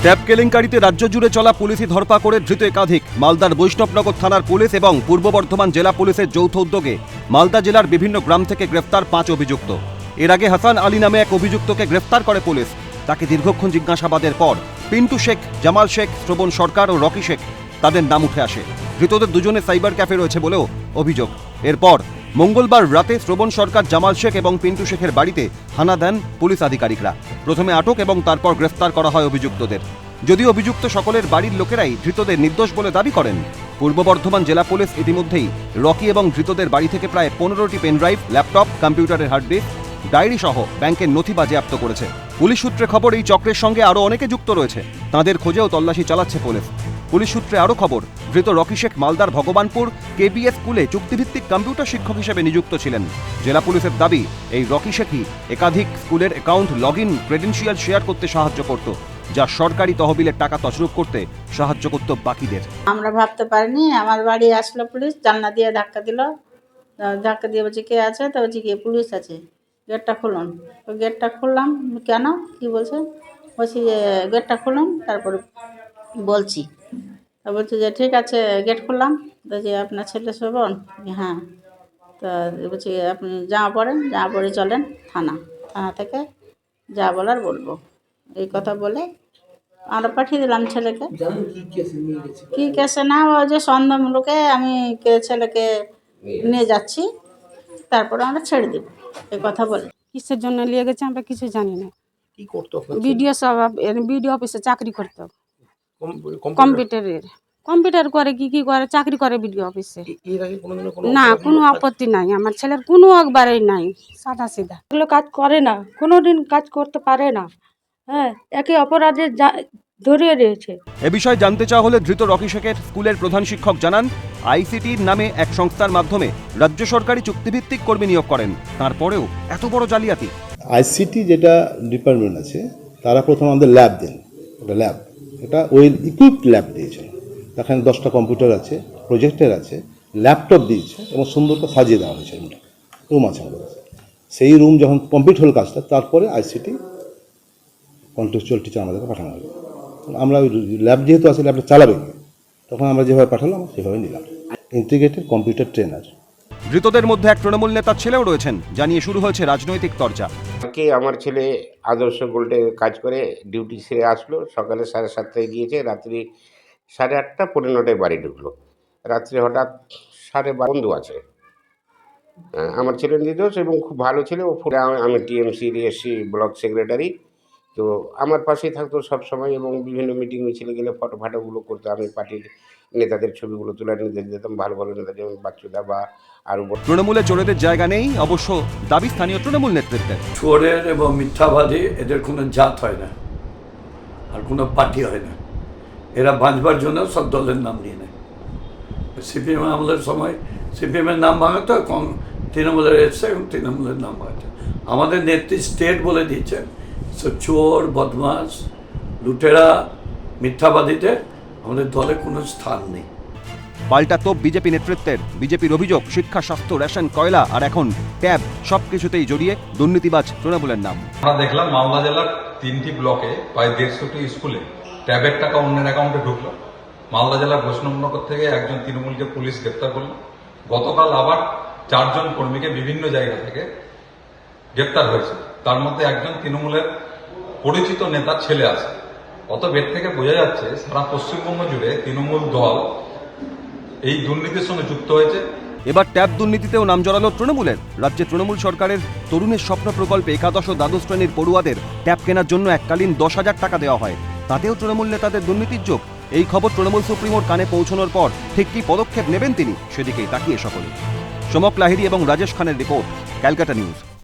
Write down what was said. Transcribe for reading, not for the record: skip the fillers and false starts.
Tab কেলেঙ্কারিতে রাজ্য জুড়ে চলা পুলিশি ধরপাকড়ে ধৃত একাধিক। মালদার বৈষ্ণবনগর থানার পুলিশ এবং পূর্ব বর্ধমান জেলা পুলিশের যৌথ উদ্যোগে মালদা জেলার বিভিন্ন গ্রাম থেকে গ্রেফতার 5 অভিযুক্ত। এর আগে হাসান আলী নামে এক অভিযুক্তকে গ্রেফতার করে পুলিশ। তাকে দীর্ঘক্ষণ জিজ্ঞাসাবাদের পর পিন্টু শেখ, জামাল শেখ, শ্রবণ সরকার ও রকি শেখ তাদের নাম উঠে আসে। ধৃতদের দুজনে সাইবার ক্যাফে রয়েছে বলেও অভিযোগ। এরপর মঙ্গলবার রাতে শ্রবণ সরকার, জামাল শেখ এবং পিন্টু শেখের বাড়িতে হানা দেন পুলিশ আধিকারিকরা। প্রথমে আটক এবং তারপর গ্রেফতার করা হয় অভিযুক্তদের। যদিও অভিযুক্ত সকলের বাড়ির লোকেরাই ধৃতদের নির্দোষ বলে দাবি করেন। পূর্ব বর্ধমান জেলা পুলিশ ইতিমধ্যেই রকি এবং ধৃতদের বাড়ি থেকে প্রায় 15টি পেনড্রাইভ, ল্যাপটপ, কম্পিউটারের হার্ড ডিস্ক, ডায়েরি সহ ব্যাংকের নথি বাজেয়াপ্ত করেছে। পুলিশ সূত্রে খবর, এই চক্রের সঙ্গে আরও অনেকে যুক্ত রয়েছে। তাঁদের খোঁজেও তল্লাশি চালাচ্ছে পুলিশ। পুলিশ সূত্রে আরও খবর, ধৃত রকি শেখ মালদার ভগবানপুর কেবিএস স্কুলে চুক্তিভিত্তিক কম্পিউটার শিক্ষক হিসেবে নিযুক্ত ছিলেন। জেলা পুলিশের দাবি, এই রকি শেখই একাধিক স্কুলের অ্যাকাউন্ট, লগইন, ক্রেডেনশিয়াল শেয়ার করতে সাহায্য করত, যা সরকারি তহবিলের টাকা তছরূপ করতে সাহায্য করত বাকিদের। আমরা ভাবতে পারিনি। আমার বাড়ি আসলো পুলিশ, জানলা দিয়ে ধাক্কা দিল। ধাক্কা দিয়ে বলছে কে আছে, তো বলছি কি পুলিশ আছে, গেটটা খুলুন। তো গেটটা খুললাম। কেন, কি বলছে? বলছি যে গেটটা খুলুন, তারপর বলছি। তো বলছে যে ঠিক আছে, গেট খুললাম। তো যে আপনার ছেলে শ্রবণ? হ্যাঁ। তো বলছি আপনি জামা পড়েন, জামা পরে চলেন থানা থেকে যা বলার বলবো, এই কথা বলে আমরা পাঠিয়ে দিলাম ছেলেকে। কি কেসে না, ও যে সন্দেহমূলকে আমি ছেলেকে নিয়ে যাচ্ছি, তারপরে আমরা ছেড়ে দেব, এই কথা বলে। কিসের জন্য নিয়ে গেছে আমরা কিছু জানি না। কি করতো? বিডিও অফিসে চাকরি করতো, কম্পিউটার করে কি করে চাকরি করে বিডিও অফিসে। না, কোনো আপত্তি নাই, আমার ছেলের কোনো একবারেই নাই, সাদা সিধা। এগুলো কাজ করে না, কোনোদিন কাজ করতে পারে না। হ্যাঁ, একে অপরাধে ধরিয়ে দিয়েছে। এ বিষয়ে জানতে চাওয়া হলে ধৃত রকি শেখের স্কুলের প্রধান শিক্ষক জানান, আইসিটির নামে এক সংস্থার মাধ্যমে রাজ্য সরকারি চুক্তিভিত্তিক কর্মী নিয়োগ করেন। তারপরেও এত বড় জালিয়াতি। আইসিটি যেটা ডিপার্টমেন্ট আছে, তারা প্রথম আমাদের ল্যাব দেন, ওটা ল্যাব, এটা ওয়েল ইকুইপড ল্যাব দিয়েছে। এখানে 10টা কম্পিউটার আছে, প্রজেক্টর আছে, ল্যাপটপ দিয়েছে এবং সুন্দর করে সাজিয়ে দেওয়া হয়েছে। রুম আছে আমাদের কাছে। সেই রুম যখন কমপ্লিট হল কাজটা, তারপরে আইসিটি কন্টেক্সচুয়াল টিচার আমাদেরকে পাঠানো হলো। আমরা ওই ল্যাব যেহেতু আছে, ল্যাবটা চালাবে, তখন আমরা যেভাবে পাঠালাম সেভাবে নিলাম। Integrated computer trainer. ধৃতদের মধ্যে এক তৃণমূল নেতার ছেলেও রয়েছেন, জানিয়ে শুরু হয়েছে রাজনৈতিক চর্চা। আমার ছেলে আদর্শ গোল্ডে কাজ করে ডিউটি সেরে আসলো, সকালে 7:30টায় গিয়েছে, রাত্রি 8:30 পৌনে 9টায় বাড়ি ঢুকলো। রাত্রে হঠাৎ 12:30 বন্ধু আছে। আমার ছেলে নির্দোষ এবং খুব ভালো ছেলে। ও আমি টিএমসির এসসি ব্লক সেক্রেটারি, তো আমার পাশেই থাকতো সবসময় এবং বিভিন্ন মিটিং মিছিলে গেলে ফটোগুলো করতো। আমি পার্টির নেতাদের ছবিগুলো তুলে নিতে দিতাম, ভালো ভালো নেতা যেমন বাচ্চুদা বা আরও। তৃণমূলে চোরেদের জায়গা নেই, অবশ্য দাবি স্থানীয় তৃণমূল নেতৃত্বের। চোরের এবং মিথ্যাবাদী এদের কোনো জাত হয় না, আর কোনো পার্টি হয় না। এরা বাঁচবার জন্য সব দলের নাম নিয়ে নেয়। সিপিএম আমলের সময় সিপিএমের নাম ভাঙাতো, কম তৃণমূলের এসছে এবং তৃণমূলের নাম ভাঙাতো। আমাদের নেত্রী স্টেট বলে দিয়েছেন, চোর, বদমাস, লুটেরা, মিথ্যাবাদীদের আমাদের দলে কোনো স্থান নেই। পাল্টা তোপ বিজেপি নেতৃত্বের। বিজেপির অভিযোগ, শিক্ষা, স্বাস্থ্য, রেশন, কয়লা আর এখন ট্যাব সবকিছুতেই জড়িয়ে দুর্নীতিবাজ তৃণমূলের নাম। আমরা দেখলাম মালদা জেলার 3টি ব্লকে প্রায় 150টি স্কুলে ট্যাবের টাকা অন্যের অ্যাকাউন্টে ঢুকলো। মালদা জেলার বৈষ্ণবনগর থেকে একজন তৃণমূলকে পুলিশ গ্রেপ্তার করলো। গতকাল আবার 4 জন কর্মীকে বিভিন্ন জায়গা থেকে গ্রেপ্তার হয়েছে। তার মধ্যে একজন তৃণমূলের পরিচিত নেতার ছেলে আছে। অতএব এর থেকে বোঝা যাচ্ছে সারা পশ্চিমবঙ্গ জুড়ে তৃণমূল দল এই দুর্নীতির সঙ্গে যুক্ত হয়েছে। এবার ট্যাব দুর্নীতিতেও নাম জড়ালো তৃণমূলের। রাজ্যে তৃণমূল সরকারের তরুণের স্বপ্ন প্রকল্পে একাদশ ও দ্বাদশ শ্রেণীর পড়ুয়াদের ট্যাব কেনার জন্য এককালীন 10,000 টাকা দেওয়া হয়। তাতেও তৃণমূল নেতাদের দুর্নীতির যোগ। এই খবর তৃণমূল সুপ্রিমোর কানে পৌঁছানোর পর ঠিক কী পদক্ষেপ নেবেন তিনি, সেদিকেই তাকিয়ে সকলে। সমক লাহিড়ী এবং রাজেশ খানের রিপোর্ট, ক্যালকাটা নিউজ।